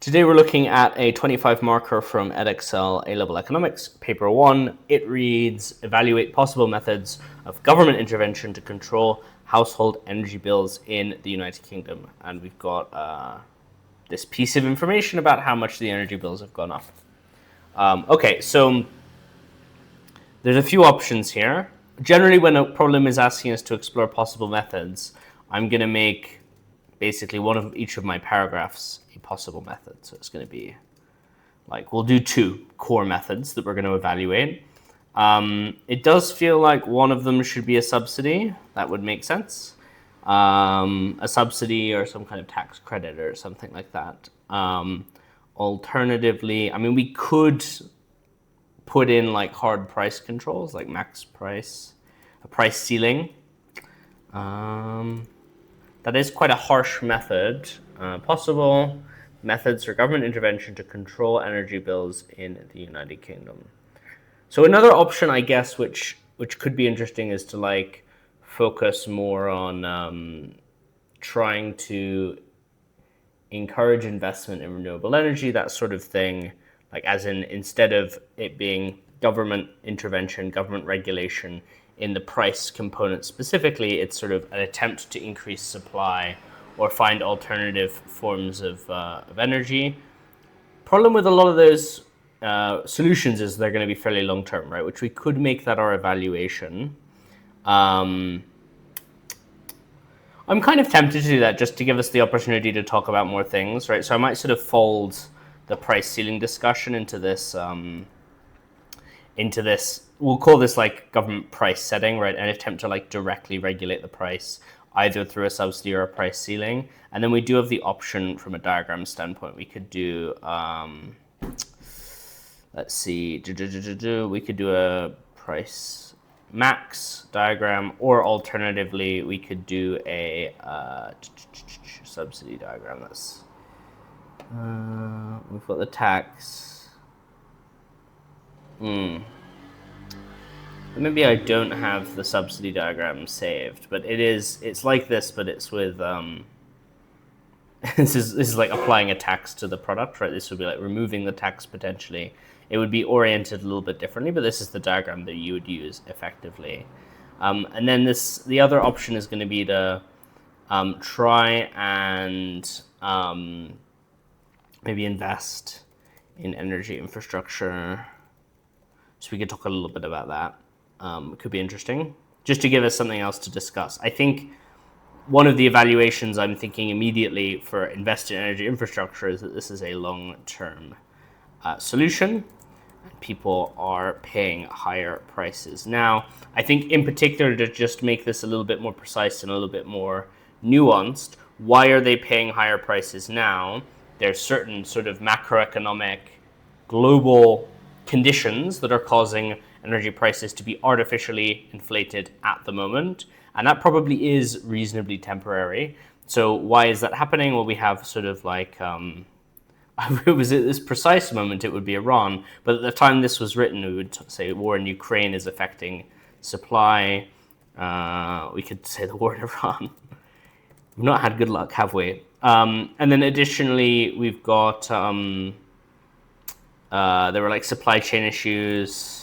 Today we're looking at a 25 marker from Edexcel A Level Economics, paper 1. It reads, evaluate possible methods of government intervention to control household energy bills in the United Kingdom. And we've got this piece of information about how much the energy bills have gone up. Okay, so there's a few options here. Generally, when a problem is asking us to explore possible methods, I'm going to make basically one of each of my paragraphs a possible method. So it's going to be like, we'll do two core methods that we're going to evaluate. It does feel like one of them should be a subsidy. That would make sense. A subsidy or some kind of tax credit or something like that. Alternatively, I mean, we could put in like hard price controls, like max price, a price ceiling. That is quite a harsh method. Possible methods for government intervention to control energy bills in the United Kingdom. So another option, I guess, which could be interesting, is to like focus more on trying to encourage investment in renewable energy, that sort of thing. Like, as in, instead of it being government intervention, government regulation in the price component specifically, it's sort of an attempt to increase supply or find alternative forms of energy. Problem with a lot of those solutions is they're going to be fairly long-term, right? Which we could make that our evaluation. I'm kind of tempted to do that just to give us the opportunity to talk about more things, right? So I might sort of fold the price ceiling discussion into this, we'll call this like government price setting, right? An attempt to like directly regulate the price, either through a subsidy or a price ceiling. And then we do have the option from a diagram standpoint. We could do, let's see, we could do a price max diagram, or alternatively, we could do a subsidy diagram. That's, we've got the tax. Maybe I don't have the subsidy diagram saved, but it's like this, but it's with, this is like applying a tax to the product, right? This would be like removing the tax potentially. It would be oriented a little bit differently, but this is the diagram that you would use effectively. And then the other option is going to be to try and maybe invest in energy infrastructure. So we could talk a little bit about that. It could be interesting, just to give us something else to discuss. I think one of the evaluations I'm thinking immediately for investing in energy infrastructure is that this is a long-term solution. People are paying higher prices. Now, I think in particular, to just make this a little bit more precise and a little bit more nuanced, why are they paying higher prices now? There's certain sort of macroeconomic global conditions that are causing energy prices to be artificially inflated at the moment, and that probably is reasonably temporary. So why is that happening? Well, we have sort of like, if it was at this precise moment, it would be Iran, but at the time this was written, we would say war in Ukraine is affecting supply. We could say the war in Iran. We've not had good luck, have we? And then additionally, we've got, there were like supply chain issues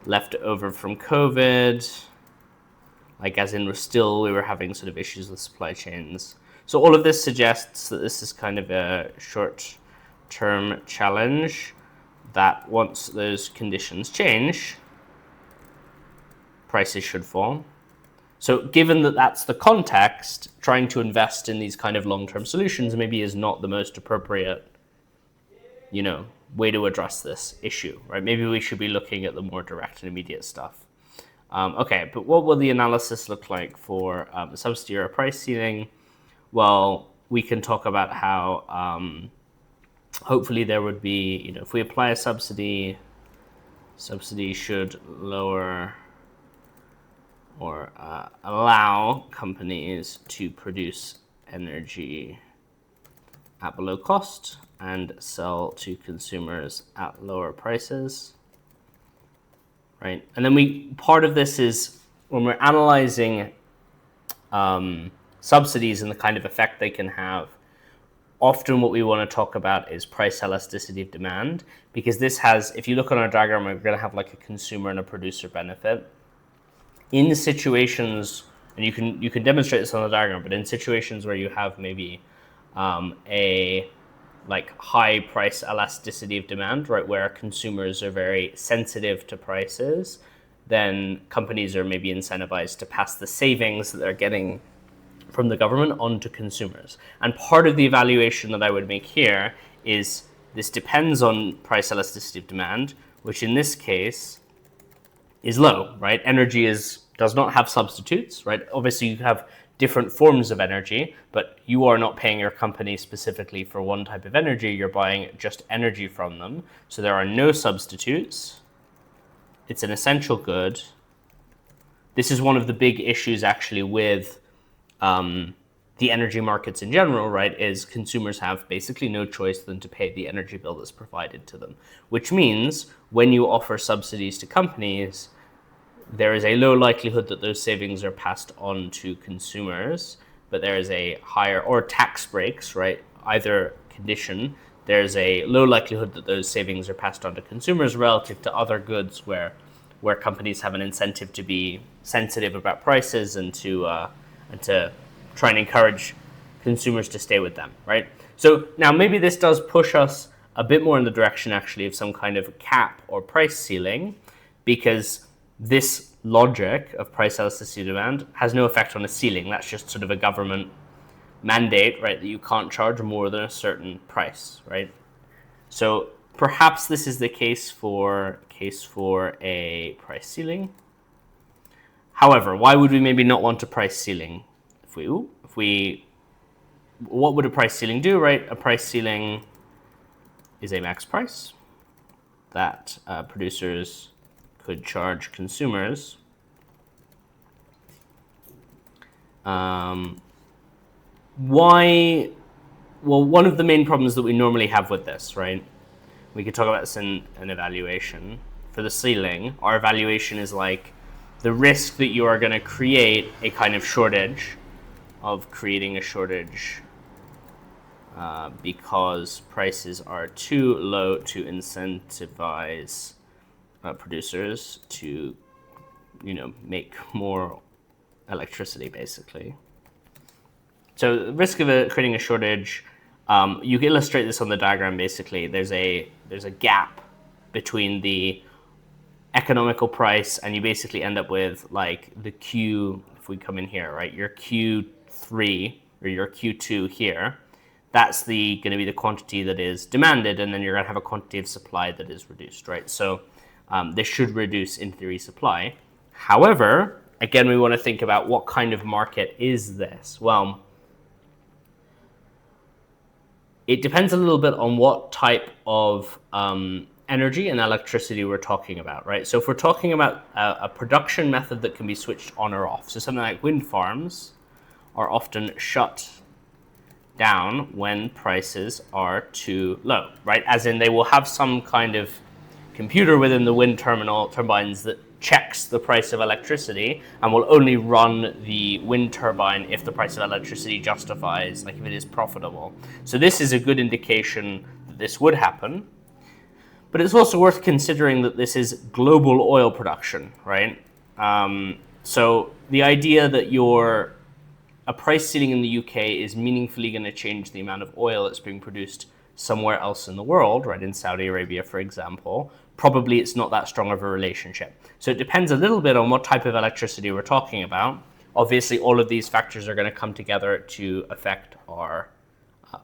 left over from COVID, like as in we were having sort of issues with supply chains. So all of this suggests that this is kind of a short-term challenge, that once those conditions change, prices should fall. So given that that's the context, trying to invest in these kind of long-term solutions maybe is not the most appropriate, way to address this issue, right? Maybe we should be looking at the more direct and immediate stuff. Okay, but what will the analysis look like for a subsidy or a price ceiling? Well, we can talk about how hopefully there would be, if we apply a subsidy should lower or allow companies to produce energy at below cost and sell to consumers at lower prices, right? And then part of this is when we're analyzing subsidies and the kind of effect they can have, often what we want to talk about is price elasticity of demand, because this has, if you look on our diagram, we're going to have like a consumer and a producer benefit. In situations, and you can demonstrate this on the diagram, but in situations where you have maybe a like high price elasticity of demand, right, where consumers are very sensitive to prices, then companies are maybe incentivized to pass the savings that they're getting from the government onto consumers. And part of the evaluation that I would make here is this depends on price elasticity of demand, which in this case is low, right? Energy does not have substitutes, right? Obviously you have different forms of energy, but you are not paying your company specifically for one type of energy, you're buying just energy from them. So there are no substitutes. It's an essential good. This is one of the big issues actually with the energy markets in general, right, is consumers have basically no choice than to pay the energy bill that's provided to them, which means when you offer subsidies to companies, there is a low likelihood that those savings are passed on to consumers, but there is a higher, or tax breaks, right, either condition, there's a low likelihood that those savings are passed on to consumers relative to other goods where companies have an incentive to be sensitive about prices and to try and encourage consumers to stay with them, right? So now maybe this does push us a bit more in the direction actually of some kind of cap or price ceiling, because this logic of price elasticity demand has no effect on a ceiling. That's just sort of a government mandate, right, that you can't charge more than a certain price, right? So perhaps this is the case for a price ceiling. However, why would we maybe not want a price ceiling? What would a price ceiling do, right? A price ceiling is a max price that producers could charge consumers. Why? Well, one of the main problems that we normally have with this, right? We could talk about this in an evaluation. For the ceiling, our evaluation is like the risk that you are going to create a kind of shortage, because prices are too low to incentivize producers to, make more electricity, basically. So the risk of creating a shortage, you can illustrate this on the diagram. Basically, there's a gap between the economical price, and you basically end up with like the Q. If we come in here, right, your Q3 or your Q2 here, that's going to be the quantity that is demanded, and then you're going to have a quantity of supply that is reduced, right? So this should reduce, in theory, supply. However, again, we want to think about what kind of market is this? Well, it depends a little bit on what type of energy and electricity we're talking about, right? So if we're talking about a production method that can be switched on or off, so something like wind farms are often shut down when prices are too low, right? As in they will have some kind of computer within the wind turbines that checks the price of electricity and will only run the wind turbine if the price of electricity justifies, like if it is profitable. So this is a good indication that this would happen. But it's also worth considering that this is global oil production, right? So the idea that a price ceiling in the UK is meaningfully going to change the amount of oil that's being produced somewhere else in the world, right, in Saudi Arabia, for example, probably it's not that strong of a relationship. So it depends a little bit on what type of electricity we're talking about. Obviously, all of these factors are going to come together to affect our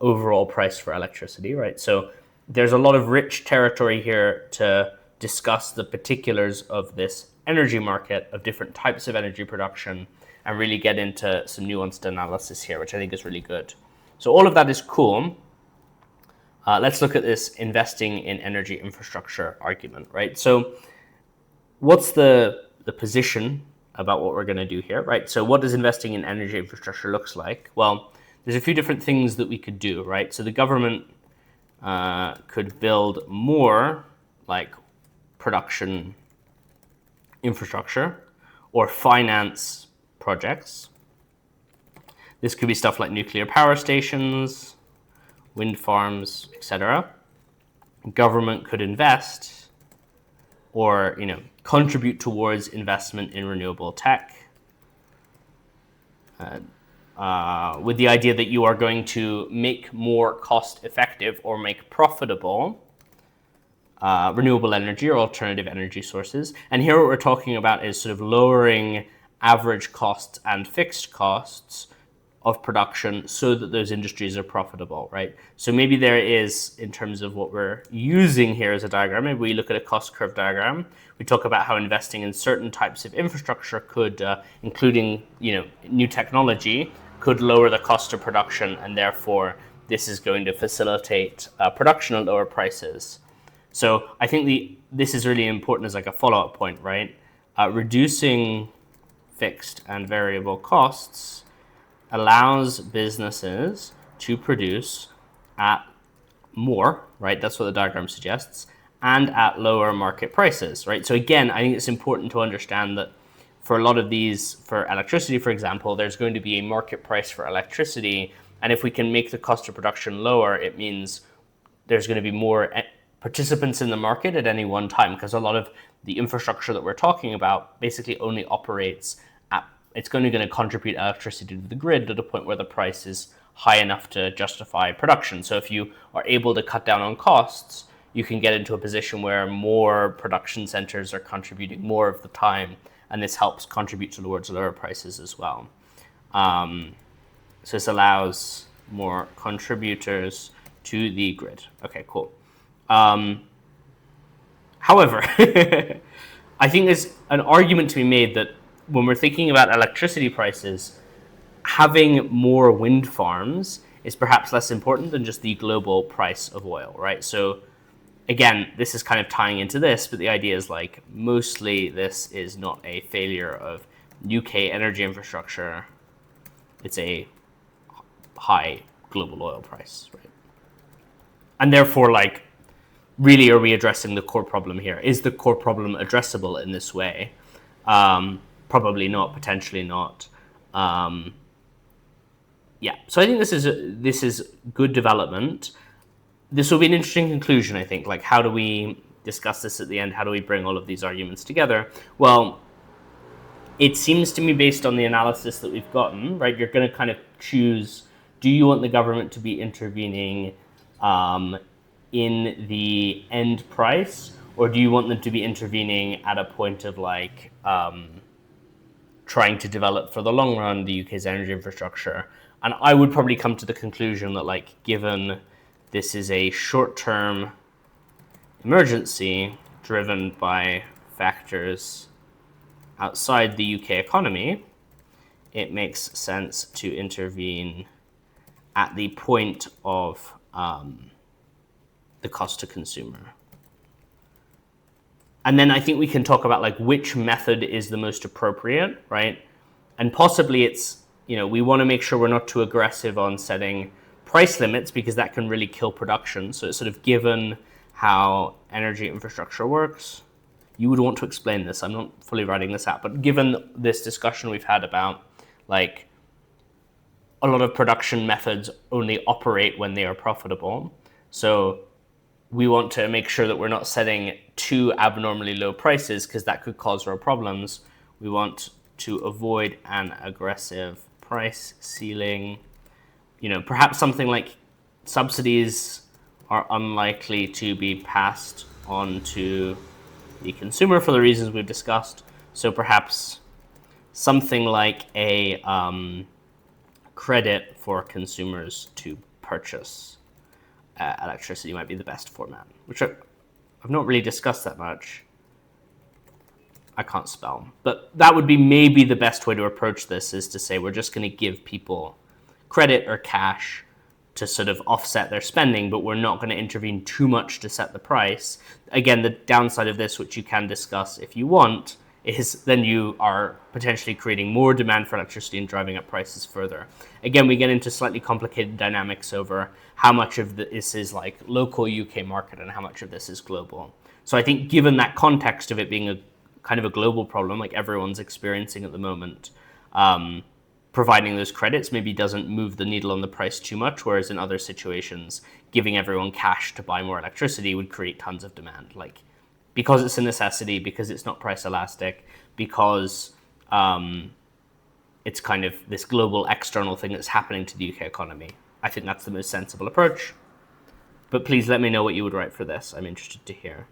overall price for electricity, right? So there's a lot of rich territory here to discuss the particulars of this energy market, of different types of energy production, and really get into some nuanced analysis here, which I think is really good. So all of that is cool. Let's look at this investing in energy infrastructure argument, right? So what's the position about what we're going to do here, right? So what does investing in energy infrastructure looks like? Well, there's a few different things that we could do, right? So the government could build more like production infrastructure or finance projects. This could be stuff like nuclear power stations wind farms, etc. Government could invest or contribute towards investment in renewable tech, with the idea that you are going to make more cost effective or make profitable renewable energy or alternative energy sources. And here what we're talking about is sort of lowering average costs and fixed costs of production so that those industries are profitable, right? So maybe there is, in terms of what we're using here as a diagram, maybe we look at a cost curve diagram. We talk about how investing in certain types of infrastructure could, including new technology, could lower the cost of production, and therefore this is going to facilitate production at lower prices. So I think this is really important as like a follow-up point, right? Reducing fixed and variable costs allows businesses to produce at more, right? That's what the diagram suggests, and at lower market prices, right? So again, I think it's important to understand that for a lot of these, for electricity, for example, there's going to be a market price for electricity. And if we can make the cost of production lower, it means there's going to be more participants in the market at any one time, because a lot of the infrastructure that we're talking about basically only operates at, it's going to contribute electricity to the grid to the point where the price is high enough to justify production. So if you are able to cut down on costs, you can get into a position where more production centers are contributing more of the time, and this helps contribute towards lower prices as well. So this allows more contributors to the grid. Okay, cool. However, I think there's an argument to be made that when we're thinking about electricity prices, having more wind farms is perhaps less important than just the global price of oil, right? So again, this is kind of tying into this, but the idea is like mostly this is not a failure of UK energy infrastructure. It's a high global oil price, right? And therefore, like, really, are we addressing the core problem here? Is the core problem addressable in this way? Probably not, potentially not. Yeah, so I think this is good development. This will be an interesting conclusion, I think. Like, how do we discuss this at the end? How do we bring all of these arguments together? Well, it seems to me, based on the analysis that we've gotten, right, you're going to kind of choose, do you want the government to be intervening in the end price, or do you want them to be intervening at a point of like trying to develop for the long run the UK's energy infrastructure? And I would probably come to the conclusion that, like, given this is a short-term emergency driven by factors outside the UK economy, it makes sense to intervene at the point of the cost to consumer. And then I think we can talk about like which method is the most appropriate, right? And possibly it's, we want to make sure we're not too aggressive on setting price limits, because that can really kill production. So it's sort of, given how energy infrastructure works, you would want to explain this. I'm not fully writing this out, but given this discussion we've had about like a lot of production methods only operate when they are profitable. So we want to make sure that we're not setting too abnormally low prices, because that could cause real problems. We want to avoid an aggressive price ceiling. Perhaps something like subsidies are unlikely to be passed on to the consumer for the reasons we've discussed. So perhaps something like a credit for consumers to purchase electricity might be the best format, which I've not really discussed that much. I can't spell, but that would be maybe the best way to approach this, is to say we're just going to give people credit or cash to sort of offset their spending, but we're not going to intervene too much to set the price. Again, the downside of this, which you can discuss if you want, is then you are potentially creating more demand for electricity and driving up prices further. Again, we get into slightly complicated dynamics over how much of this is like local UK market and how much of this is global. So I think, given that context of it being a kind of a global problem, like everyone's experiencing at the moment, providing those credits maybe doesn't move the needle on the price too much, whereas in other situations, giving everyone cash to buy more electricity would create tons of demand. Like, because it's a necessity, because it's not price elastic, because it's kind of this global external thing that's happening to the UK economy. I think that's the most sensible approach. But please let me know what you would write for this. I'm interested to hear.